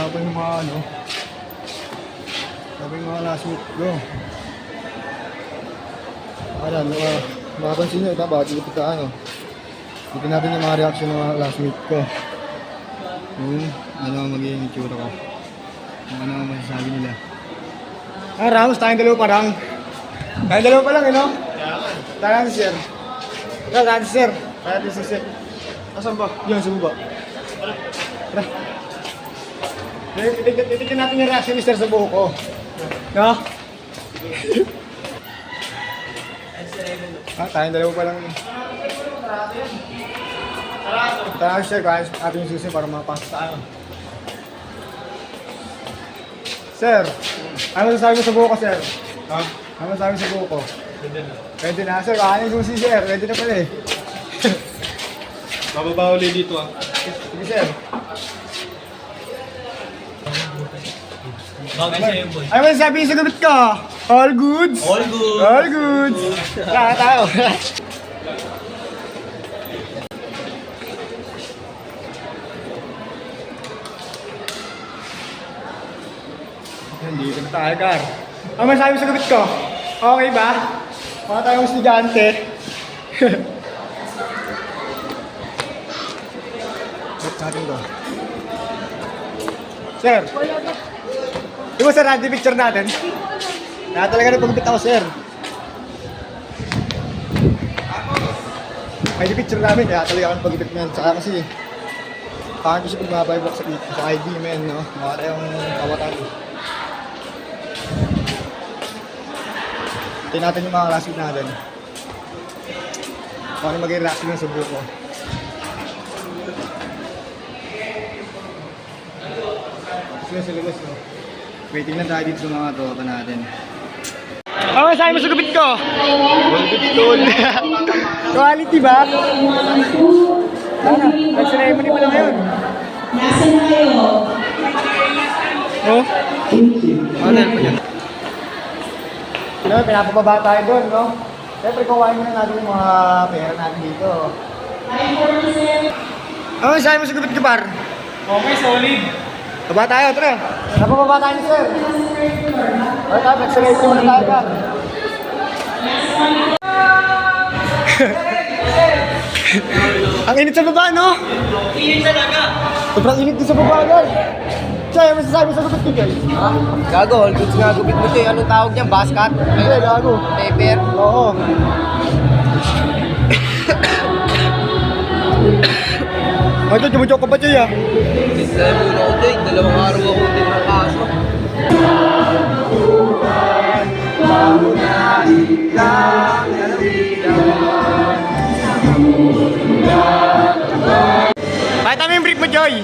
Tapos yung mga ano. Tapos yung mga last week ko. Alam, makapansin nyo, bakit dito ka ano. Dito natin yung mga reaction ng mga last week ko. Ano magiging itsura ko. Kung ano ang masasabi nila. Ramos, tayong dalawa pa lang. Tayong dalawa pa lang, no? Tayo si Sir. Tayo si Sir. Tayo si Sir. Asan ba? Yan, sa baba. Tara. Titignan natin yung reaction ni Sir sa buhok ko. No? Tayong dalawa pa lang. Tayo si Sir, kaya ating yung susi para makapasok tayo. Sir, ano masasabi mo sa buhok ko, Sir? Ha? Ano masasabi mo sa buhok ko? Pwede na. Pwede na, Sir. Kaya yung susi, Sir. Pwede na pala eh. Mababa ulit dito ah. Sige, Sir. Bagay sa'yo boy. Ano masasabi sa gabit ko? All goods? All good. All goods. Tara tayo. Hindi na tayo, Gar. Ano masasabi sa gabit ko? Okay ba? Mga tayong estudyante. Wait natin to. Sir. Di ba sir, natin picture natin? Kaya talaga napagupit ako, sir. May picture namin, kaya talaga ako napagupit mo yan. Saka kasi, parang ko siya pagmabaybok sa ID, men, no? Mga tayong kawatan. Tingnan natin yung mga classmate natin. Kung ano maging reaction ng subo ko. Sila, no? Waiting lang tayo dito sa mga tropa natin. Ano masasabi mo sa gupit ko? Gupit tol. Quality ba? Sana, nag-ceremony pa lang ngayon. Nasaan na kayo? Oh? Ano yan pa dyan? Pinapababa tayo doon, no? Siyempre, kuhain muna natin yung mga pera natin dito. Ano masasabi mo sa gupit ko, par? Okay, solid. Baba tayo, tara. Napababa tayo, sir. Ano tayo, nag-select muna tayo ka. Ang init sa baba, no? Init talaga. Sobrang init din sa baba, guys. Chay, ano masasabi sa gupit ko, guys? Ha? Gago, all goods nga gupit mo ito. Anong tawag niyan? Basket? Hindi, gago. Paper? Oo. Ay, ito, jumujok ka pa, Chay, ah. Dahil muna ako date. Dalawang araw ako din ng kaso. Pakita mo yung brief mo, Joy.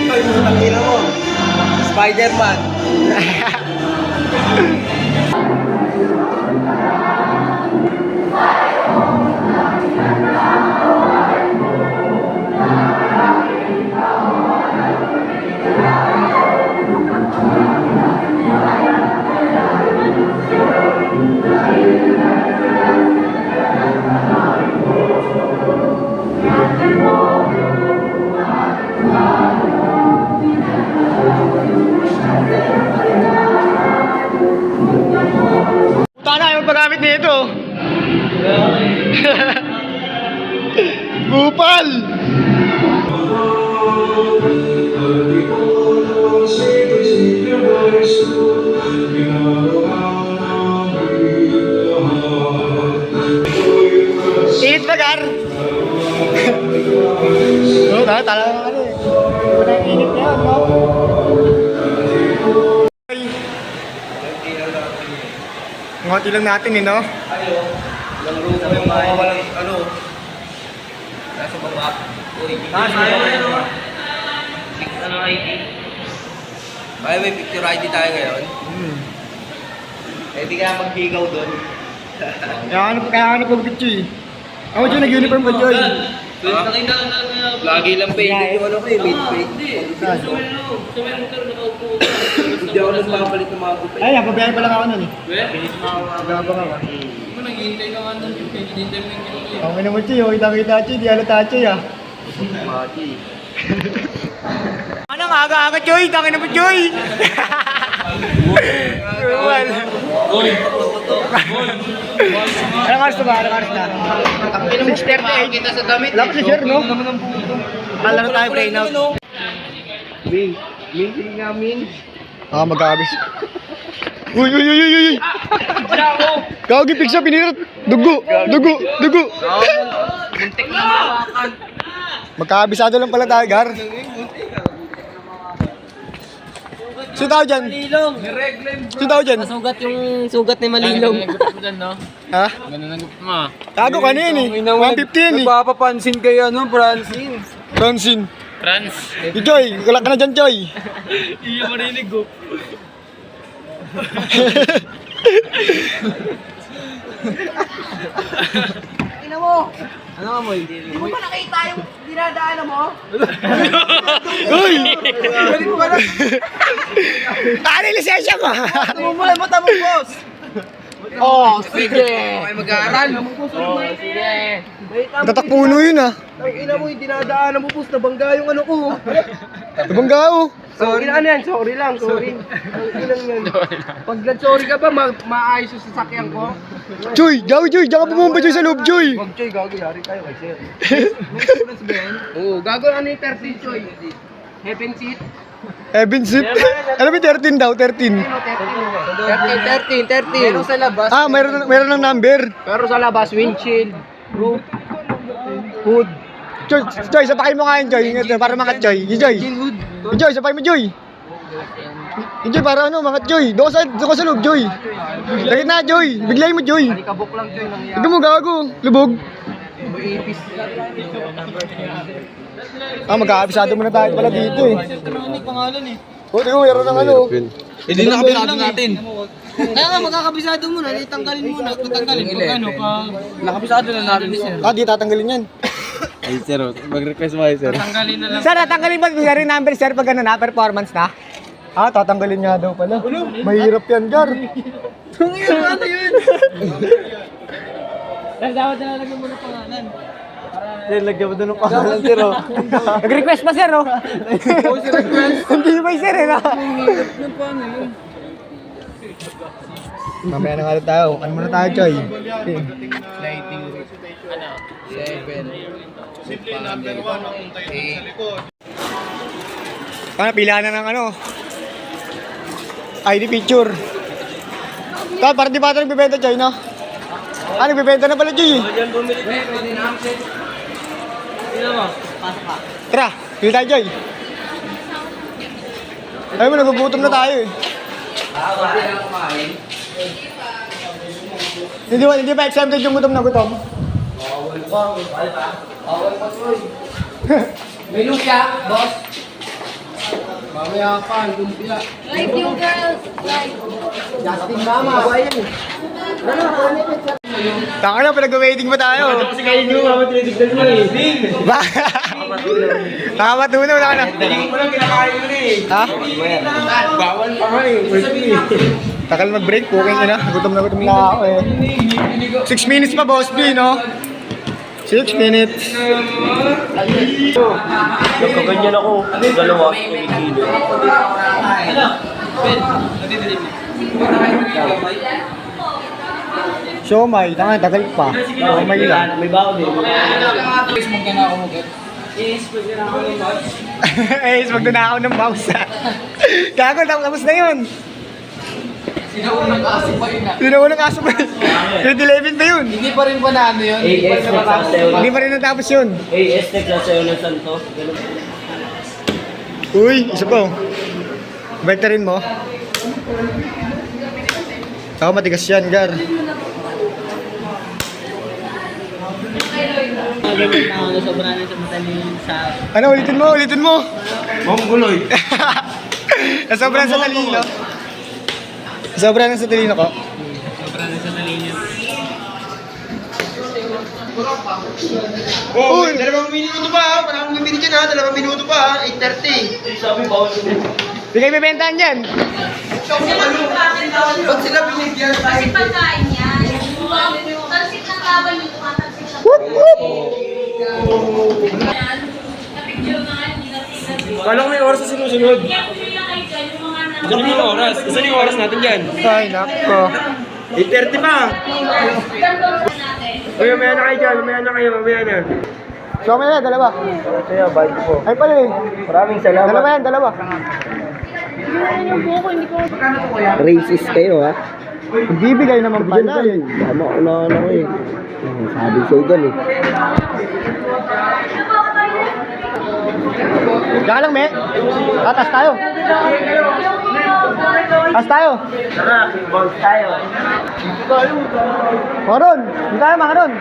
Ay, nakina mo. Spider-Man. Puta na, yung paggamit nito. Bupal! Init ba, Gar? Oo, talagang ano eh. Wala yung init na yan, no? Ngonti lang natin eh, no? Walang room kami mga walang ano. Nasa baba. Uy, ano ID? Ay, may picture ID tayo ngayon. Eh, di kaya maghigaw doon. Kaya ano pag-picture eh. Ako dyan, nag-uniform ka, Joy. Lagi lang painted yung ano ko eh, mid-paint. Hindi ako nagpapalit ng mga gupit. Ay, napabiyahe pa lang ako nun eh. Nagabang ako. Naghihintay ka nga nun. Naghihintay mo yung Okay naman, Choy. Kita-kita, Choy. Di halata, Choy, ah. Mati. Ano nga aga-aga, Choy? Tangin na mo, Choy! Well. Anong oras na ba? Anong oras na? 6:38. Kita sa damit. Lakas na, sir, no? Kalaro tayo, play out. Min, hindi nga min. Ah, magkakabis. Uy, uy, uy, uy, uy! Kagi, pigsa, pinirat! Dugo! Dugo! Dugo! Muntik na mawakan. Magkakabisado lang pala tayo, Gar. Sino tao dyan? Sino tao dyan? Sugat yung sugat ni Malilong. Ha? Ganun mo. Tago ka na yun eh. 150 yun eh. Nagpapapansin kayo, ano, Francine? Tonsin. Franz. Joy, kulak ka na dyan, Joy. Iya marinig ko. Ano nga mo? Hindi mo ba nakita yung dinadaanan mo? Uy! Ano yung lisensya mo? Tumumulay mo tamo, boss! Oh, sige! Okay, mag-aaral. Sige! Tatakpuno yun ah. Ang ina mo, yung dinadaanan mo, boss, nabangga yung ano ko. Nabanggao. Sorry ano yan, sorry lang, sorry. Ang ilang yan. Pag nag-sorry ka ba, maayos yung sasakyan ko? Joy, Joy, Joy. Diyan ka bumumba, Joy, sa loob, Joy. Wag, Choy, gago, yari tayo kay sir. May insurance ba yan? Oo, gago, ano yung 13, Choy? Heaven seat? Evan Zip. Ano ba 13 daw? 13. 13. Meron sa labas. Ah, mayroon ng number. Pero sa labas, windshield, roof, hood. Joy, Joy, sapakin mo nga yun, Joy. Yung ito, para mangat, Joy. Yung Joy. Windshield, hood. Yung Joy, sapakin mo, Joy. Yung Joy, para ano, mangat, Joy. Doon ka sa loob, Joy. Lagit na, Joy. Biglayin mo, Joy. Alikabok lang, Choy, nangyari. Tignan mo, gago. Lubog. May ipis. Ah, magkakabisado muna tayo pala dito eh. May pangalan eh. O, tignan mo, meron ng ano. Hindi na kabisado natin. Kaya nga, magkakabisado muna, itanggalin muna. Tatanggalin pag ano, pag... Nakabisado na natin, sir. Ah, di tatanggalin yan. Ay, sir, mag-request mo kayo, sir. Tanggalin na lang. Sir, tatanggalin ba yung number, sir, pag ano na, performance na? Ah, tatanggalin nga daw pala. Mahirap yan, Gar. Ano yun? Dapat na lagyan mo ng pangalan. Sir, lagyan mo doon ng pangalan, sir, oh. Nag-request pa, sir, oh. Hindi ba yung sir, eh, no? Paano yun? Mamaya na nga ulit tayo. Ano muna tayo, Choy? Lighting. Ano? 7. Simple number 1, ang tayo sa likod. Ah, pila na ng ano? ID picture. Kaya, parang di ba ito nagbibenta, Choy, no? Ah, nagbibenta na pala, Choy. Diyan bumili. Pwede na. Sino mo? Pasok ka. Tara, pili tayo, Choy. Ay mo, nagugutom na tayo, eh. Hindi ba exempted yung gutom na gutom? May lumpia, boss. Mamaya pa, lumpia. Live you girls. Live. Justin Mama, bayan eh. Taka na, pinag-waiting pa tayo. Kasi kayo nyo, mama tinitignan nyo eh. Ba? Nakapatunaw na ka na. Hindi mo lang kinakain mo eh. Ha? Bawal pa nga eh. Takal mag-break, cooking na. Gutom na ako eh. 6 minutes pa, Boss B, no? 6 minutes. Nagkaganyan ako. Dalawa. Kilo. Siomay, tagal pa. Siomay lang. May bago din. Facebook ka na ako mag Facebook ka na ako ng mouse. Eh, magdunakaw ng mouse. Gago, tapos na yun. Sinaunang kaso pa yun ah. Sinaunang kaso pa yun. Grade 11 pa yun. Hindi pa rin ba na ano yun? Hindi pa rin nakatapos. Hindi pa rin natapos yun. AS nagsasayaw ng santo. Uy, isa pa oh. Vectorin mo. Ako matigas yan, Gar. Sobrang na sa matalin sa... Ano, ulitin mo. Mongoloid. Sobrang sa talino. Sobrang sa talino ko. Sobrang na sa talin Oh, uy, 2 minuto pa ha. Parang bumili dyan ha. 2 minuto pa ha. 8:30. Sabi bawal ko. Hindi kayo bibentahan dyan. Ba't sila binigyan tayo? Kasi pagkain yan. Talsik ng laban yung tumatalsik sa Whoop, whoop. yan. Na-picture na nga, hindi na Kala ko may oras sa sinusunod. Kaya pumili na kayo dyan, yung mga nang... Saan yung oras? Saan yung oras natin dyan? Ay, nako. 8:30 pa. natin. Uy, mamaya na kayo dyan. Mamaya na kayo. Mamaya na. So, may dalawa. Kaya, bye po. Ay, pala eh. Maraming salamat. Dalawa yan, dalawa. Racist kayo, ha? Bibigay naman pala eh. Tama, unahan ako eh. Sabi sa'yo dyan eh. Diyan ka lang, me. Tatas tayo. Tas tayo. Tara, kickballs tayo. Maron. Hindi tayo, Maron.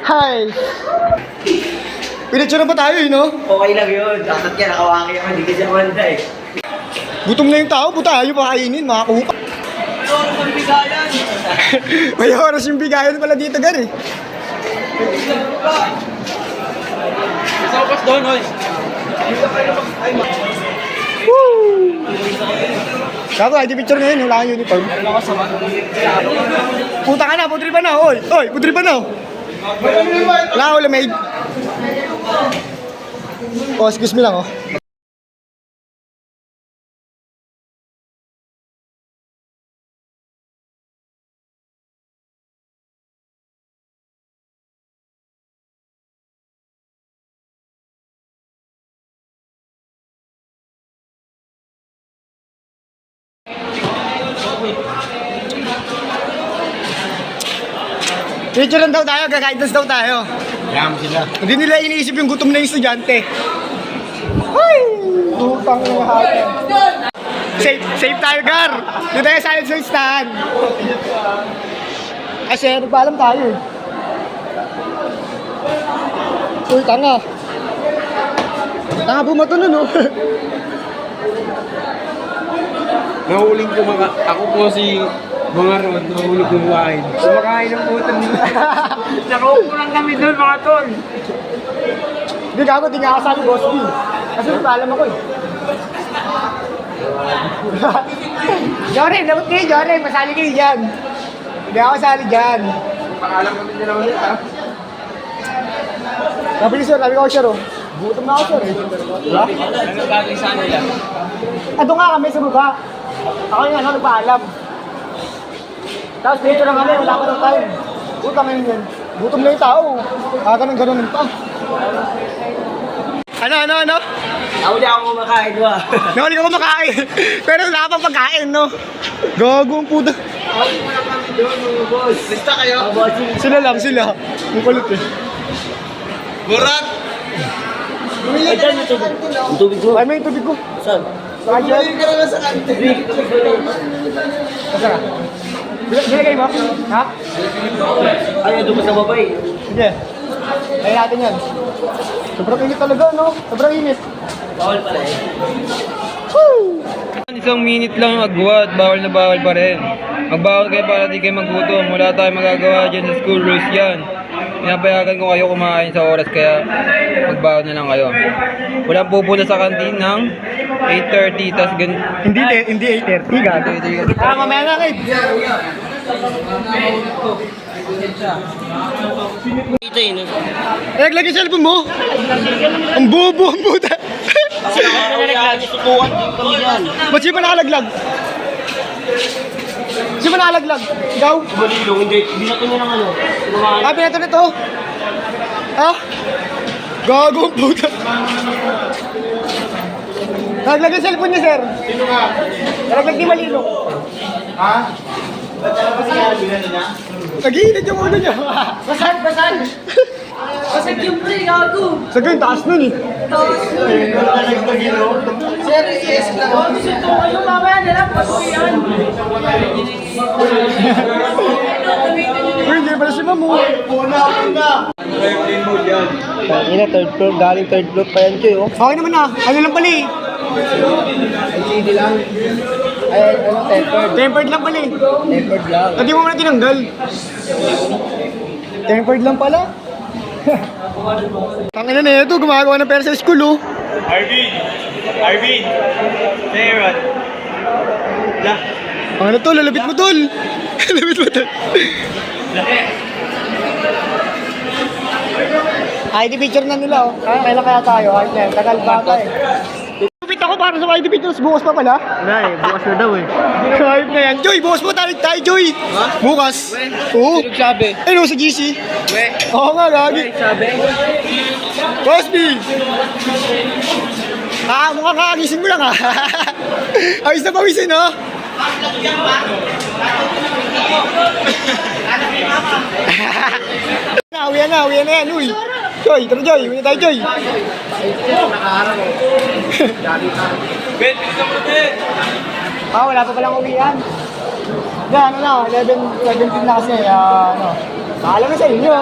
Hi. Pinitsura pa tayo, no? Okay lang yun. Dapat yan, nakawaki ako. Hindi kasi ako handa eh. Gutom na yung tao, puta. Ayaw pa kainin, mga kupa. Oras ang bigayan. May oras yung bigayan pala dito, gar eh. Isawas doon, hoy. Woo! Kako, ID picture ngayon, wala kang uniform. Puta ka na, putri pa na, oy. Oy, putri pa na. Wala ka, wala maid. Oh, excuse me lang, oh. Picture lang daw tayo, gag-guidance daw tayo. Kaya mo sila. Hindi nila iniisip yung gutom na yung estudyante. Ay! Utang na hapon. Safe tayo, Gar! Doon tayo silent sa listahan. Kasi nagpaalam tayo eh. Uy, tanga. Tanga bumato nun, oh. Nahuling ako po si mga Rod, nahulog kumain. Kumakain ng putan nila. Nakaupo lang kami doon mga tol. Hindi ka ako, di nga kasali Boss B. Kasi nagpaalam ako eh. Joren, dapat kayo, Joren. Masali kayo dyan. Hindi ako kasali dyan. Pakalam kami nila ulit ha. Sabi ni Sir, sir, oh. Gutom na ako, Sir. Eh. Diba? Ano bagay sa nila? Ando nga kami sa baba. Ako yung nagpaalam. Tapos dito lang kami, wala pa daw tayo. Gutom ngayon yan. Gutom na yung tao. Ganun pa. Ano? Ako di ako kumakain ba? Nakuli ka kumakain. Pero wala pang pagkain, no? Gago ang puta. Ako muna kami doon mga boss. Lista kayo? Sila. Ang kulit eh. Burat! Ay, dyan yung tubig. Yung tubig mo. Ay, may tubig ko. Saan? Bumili ka naman sa kantin. Asa ka? Bilagay mo? Ha? Ay, doon ka sa babay. Sige. Kaya natin yan. Sobrang init talaga, no? Sobrang init. Bawal pala eh. Woo! Isang minute lang yung agwat, bawal na bawal pa rin. Magbawal kayo para di kayo magutom. Wala tayong magagawa dyan sa school rules yan. Pinapayagan ko kayo kumain sa oras kaya magbawal na lang kayo. Walang pupunta sa kantin ng 8:30 tas Hindi 8:30, gago. Mamaya na kayo. Ito yun. Naglagay yung cellphone mo. Ang bobo, ang puta. Sutukan din kami yan. Ba't siya ba nakalaglag? Siya ba nakalaglag? Ikaw? Balilo, hindi. Binato niya ng ano. Ah, pinato nito. Ah? Gago ang puta. Naglagay yung cellphone niya, sir. Sino ka? Nalaglag di Malino. Ha? Nag-iinit yung ulo niya. Basag! Basag yung pre, gago! Sagay, taas nun eh. Yung mamaya nila, pasuyan! Uy, hindi pala si Mamu. Ina, third floor. Galing third floor pa yan, Choy. Okay naman na. Ano lang pala eh. Ay, ano, tempered. Tempered lang pala eh. Tempered lang. Hindi mo muna tinanggal. Tempered lang pala. Tangina na ito, gumagawa ng pera sa school oh. Arvin! Sarah! Ano to, lalabit mo tol. Lalabit mo tol. ID picture na nila, oh. Kailan kaya tayo? Ay, tagal pa ata eh. Lupit ako para sa ID pictures, bukas pa pala. Wala eh, bukas na daw eh. Kahit na yan. Joy, bukas mo tayo, Joy. Bukas. Oo. Sabi. Ano sa GC? We. Oo nga, lagi. Sabi. Cosby! Mukhang kakagising mo lang ah. Ayos na pawisin, no? Uwian na yan, uy. Joy, tara Joy, uwi na tayo Joy. Ben, tignan mo Ben. Wala pa palang uwian. Hindi, ano na, 11:17 na kasi, ano. Bahala na sa inyo.